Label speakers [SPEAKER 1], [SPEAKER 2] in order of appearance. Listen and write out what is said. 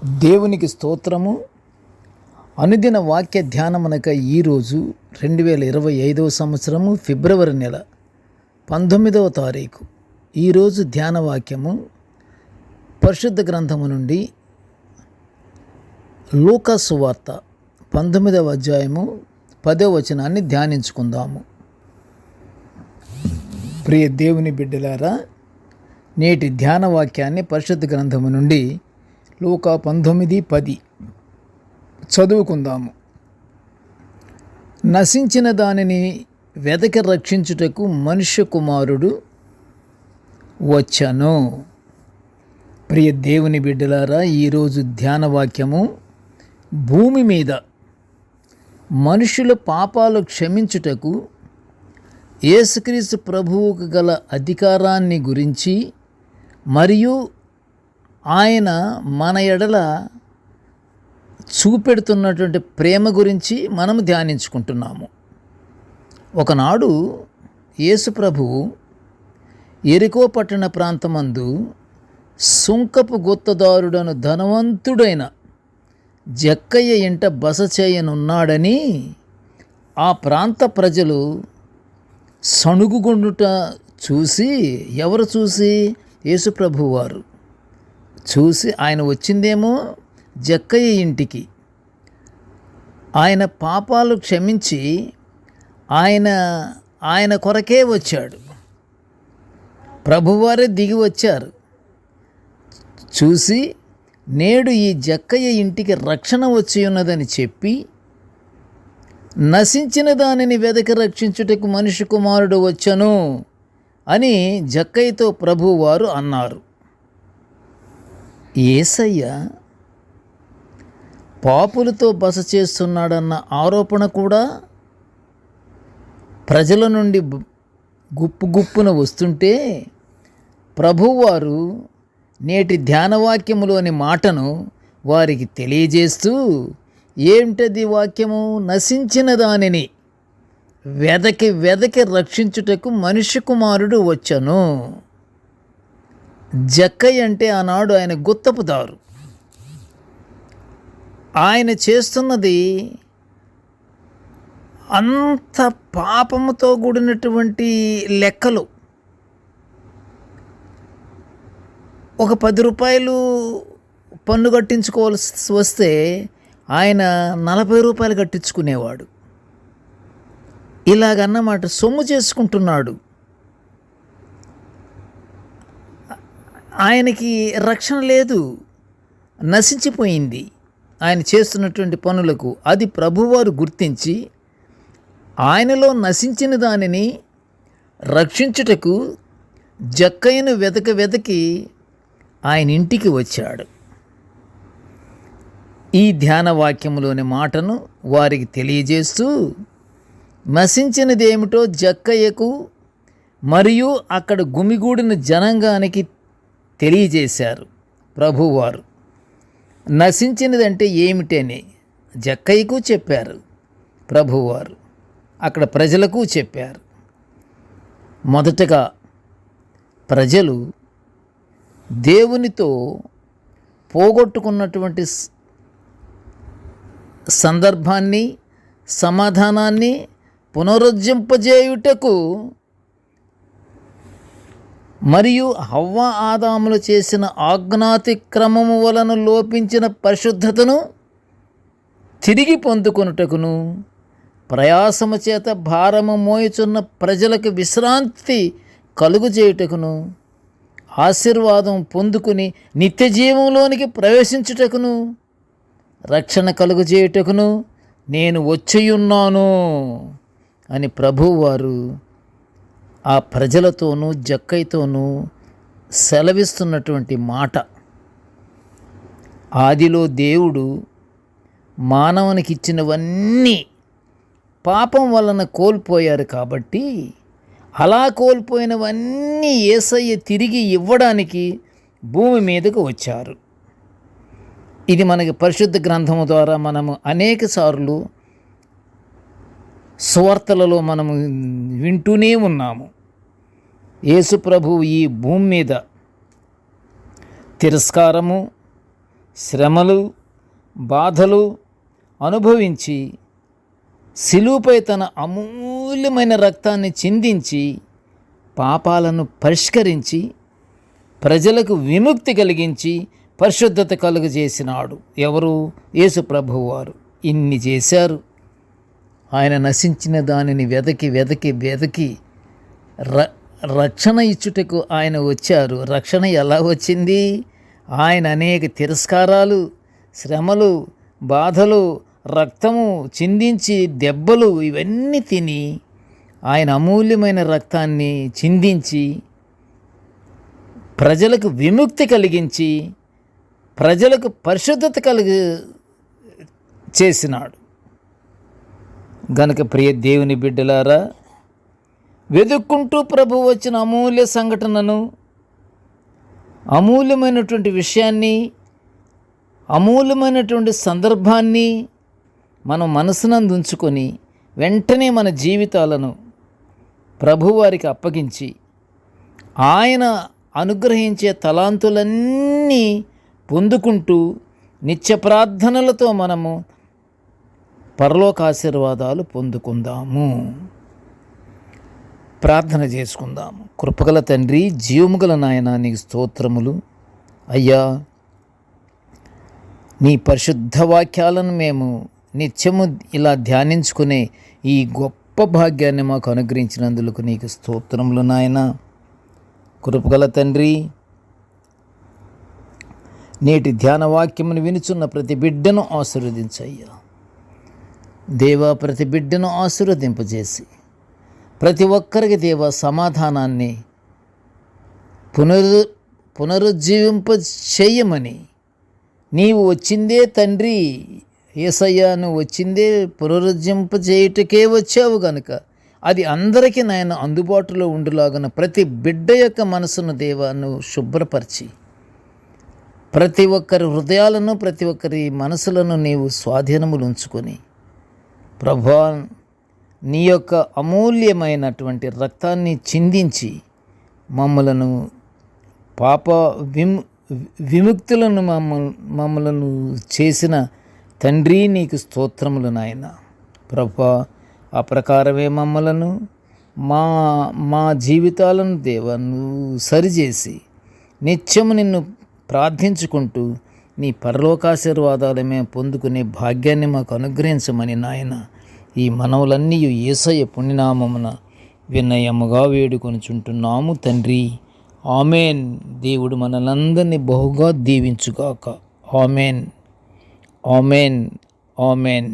[SPEAKER 1] దేవునికి స్తోత్రము. అనుదిన వాక్య ధ్యానమునక ఈరోజు 2025 సంవత్సరము ఫిబ్రవరి నెల 19వ తారీఖు. ఈరోజు ధ్యాన వాక్యము పరిశుద్ధ గ్రంథము నుండి లూకా సువార్త 19వ అధ్యాయము 10వ వచనాన్ని ధ్యానించుకుందాము. ప్రియ దేవుని బిడ్డలారా, నేటి ధ్యాన వాక్యాన్ని పరిశుద్ధ గ్రంథము నుండి లూకా 19:10 చదువుకుందాము. నశించిన దానిని వెదకి రక్షించుటకు మనుష్య కుమారుడు వచ్చెను. ప్రియ దేవుని బిడ్డలారా, ఈరోజు ధ్యాన వాక్యము భూమి మీద మనుషుల పాపాలు క్షమించుటకు యేసుక్రీస్తు ప్రభువుకు గల అధికారాన్ని గురించి మరియు ఆయన మన ఎడల చూపెడుతున్నటువంటి ప్రేమ గురించి మనము ధ్యానించుకుంటున్నాము. ఒకనాడు యేసు ప్రభువు యెరికో పట్టణ ప్రాంతమందు సుంకపు గుత్తదారుడను ధనవంతుడైన జక్కయ్య ఇంట బస చేయనున్నాడని ఆ ప్రాంత ప్రజలు సణుగుకొనుట చూసి, ఎవరు చూసి? యేసు ప్రభువు వారు చూసి, ఆయన వచ్చిందేమో జక్కయ్య ఇంటికి, ఆయన పాపాలు క్షమించి ఆయన కొరకే వచ్చాడు. ప్రభువారే దిగి వచ్చారు. చూసి, నేడు ఈ జక్కయ్య ఇంటికి రక్షణ వచ్చి ఉన్నదని చెప్పి, నశించిన దానిని వెదకి రక్షించుటకు మనిషి కుమారుడు వచ్చెను అని జక్కయ్యతో ప్రభువారు అన్నారు. యేసయ్య పాపులతో బస చేస్తున్నాడన్న ఆరోపణ కూడా ప్రజల నుండి గుప్పున వస్తుంటే, ప్రభువారు నేటి ధ్యానవాక్యములోని మాటను వారికి తెలియజేస్తూ, ఏమిటది వాక్యము? నశించిన దానిని వెదకి రక్షించుటకు మనుష్య కుమారుడు వచ్చెను. జక్కయ్య అంటే ఆనాడు ఆయన గుత్తపుదారు. ఆయన చేస్తున్నది అంత పాపముతో కూడినటువంటి లెక్కలు. ఒక 10 రూపాయలు పన్ను కట్టించుకోవాల్సి వస్తే ఆయన 40 రూపాయలు కట్టించుకునేవాడు. ఇలాగన్నమాట, సొమ్ము చేసుకుంటున్నాడు. ఆయనకి రక్షణ లేదు, నశించిపోయింది ఆయన చేస్తున్నటువంటి పనులకు. అది ప్రభువారు గుర్తించి ఆయనలో నశించిన దానిని రక్షించుటకు జక్కయ్యను వెదకి ఆయన ఇంటికి వచ్చాడు. ఈ ధ్యాన వాక్యములోని మాటను వారికి తెలియజేస్తూ, నశించినది ఏమిటో జక్కయ్యకు మరియు అక్కడ గుమిగూడిన జనాంగానికి తెలియజేశారు ప్రభువారు. నశించినదంటే ఏమిటని జక్కయ్యకు చెప్పారు ప్రభువారు, అక్కడ ప్రజలకు చెప్పారు. మొదటగా ప్రజలు దేవునితో పోగొట్టుకున్నటువంటి సందర్భాన్ని, సమాధానాన్ని పునరుజ్జింపజేయుటకు మరియు హవ్వ ఆదాములు చేసిన ఆజ్ఞాతిక్రమము వలన లోపించిన పరిశుద్ధతను తిరిగి పొందుకొనుటకును, ప్రయాసము చేత భారము మోయుచున్న ప్రజలకు విశ్రాంతి కలుగుచేయుటకును, ఆశీర్వాదం పొందుకుని నిత్య జీవంలోనికి ప్రవేశించుటకును, రక్షణ కలుగుచేయుటకును నేను వచ్చియున్నాను అని ప్రభువారు ఆ ప్రజలతోనూ జక్కయ్యతోనూ సెలవిస్తున్నటువంటి మాట. ఆదిలో దేవుడు మానవునికి ఇచ్చినవన్నీ పాపం వలన కోల్పోయారు కాబట్టి, అలా కోల్పోయినవన్నీ యేసయ్య తిరిగి ఇవ్వడానికి భూమి మీదకు వచ్చారు. ఇది మనకి పరిశుద్ధ గ్రంథము ద్వారా మనము అనేక సార్లు సువార్తలలో మనము వింటూనే ఉన్నాము. యేసు ప్రభువు ఈ భూమి మీద తిరస్కారము శ్రమలు, బాధలు అనుభవించి శిలువపై తన అమూల్యమైన రక్తాన్ని చిందించి పాపాలను పరిష్కరించి ప్రజలకు విముక్తి కలిగించి పరిశుద్ధత కలుగజేసినాడు. ఎవరు? యేసు ప్రభువు వారు. ఇన్ని చేశారు. ఆయన నశించిన దానిని వెదకి రక్షణ ఇచ్చుటకు ఆయన వచ్చారు. రక్షణ ఎలా వచ్చింది? ఆయన అనేక తిరస్కారాలు, శ్రమలు, బాధలు, రక్తము చిందించి దెబ్బలు ఇవన్నీ తిని ఆయన అమూల్యమైన రక్తాన్ని చిందించి ప్రజలకు విముక్తి కలిగించి ప్రజలకు పరిశుద్ధత చేసినాడు. గనుక ప్రియ దేవుని బిడ్డలారా, వెతుక్కుంటూ ప్రభు వచ్చిన అమూల్య సంఘటనను, అమూల్యమైనటువంటి విషయాన్ని, అమూల్యమైనటువంటి సందర్భాన్ని మనం మనసునందు ఉంచుకొని వెంటనే మన జీవితాలను ప్రభువారికి అప్పగించి ఆయన అనుగ్రహించే తలాంతులన్నీ పొందుకుంటూ నిత్య ప్రార్థనలతో మనము పరలోక ఆశీర్వాదాలు పొందుకుందాము. ప్రార్థన చేసుకుందాము. కృపగల తండ్రి, జీవముగల నాయన, నీకు స్తోత్రములు. అయ్యా, నీ పరిశుద్ధ వాక్యాలను మేము నిత్యము ఇలా ధ్యానించుకునే ఈ గొప్ప భాగ్యాన్ని మాకు అనుగ్రహించినందుకు నీకు స్తోత్రములు నాయన. కృపగల తండ్రి, నేటి ధ్యాన వాక్యమును వినుచున్న ప్రతి బిడ్డను ఆశీర్వదించయ్యా దేవా. ప్రతి బిడ్డను ఆశీర్వదింపజేసి ప్రతి ఒక్కరికి దేవా సమాధానాన్ని పునరుజ్జీవింప చేయమని. నీవు వచ్చిందే తండ్రి యేసయ్యా, నువ్వు వచ్చిందే పునరుజ్జింప చేయుటకే వచ్చావు గనుక అది అందరికీ నాయన అందుబాటులో ఉండులాగున ప్రతి బిడ్డ యొక్క మనసును దేవా నువ్వు శుభ్రపరిచి ప్రతి ఒక్కరి హృదయాలను, ప్రతి ఒక్కరి మనసులను నీవు స్వాధీనములు ఉంచుకొని ప్రభువా, నీ యొక్క అమూల్యమైనటువంటి రక్తాన్ని చిందించి మమ్మలను పాప విముక్తులను మమ్మలను చేసిన తండ్రి నీకు స్తోత్రములు నాయన. ప్రభువా, ఆ ప్రకారమే మమ్మలను మా జీవితాలను దేవా నువ్వు సరిచేసి నిత్యము నిన్ను ప్రార్థించుకుంటూ నీ పరలోకాశీర్వాదాలు మేము పొందుకునే భాగ్యాన్ని మాకు అనుగ్రహించమని నాయన ఈ మనవులన్నీ యేసయ్య పుణ్యనామమున వినయముగా వేడుకొనుచుంటున్నాము తండ్రి. ఆమెన్. దేవుడు మనలందరినీ బహుగా దీవించుగాక. Amen, amen, amen.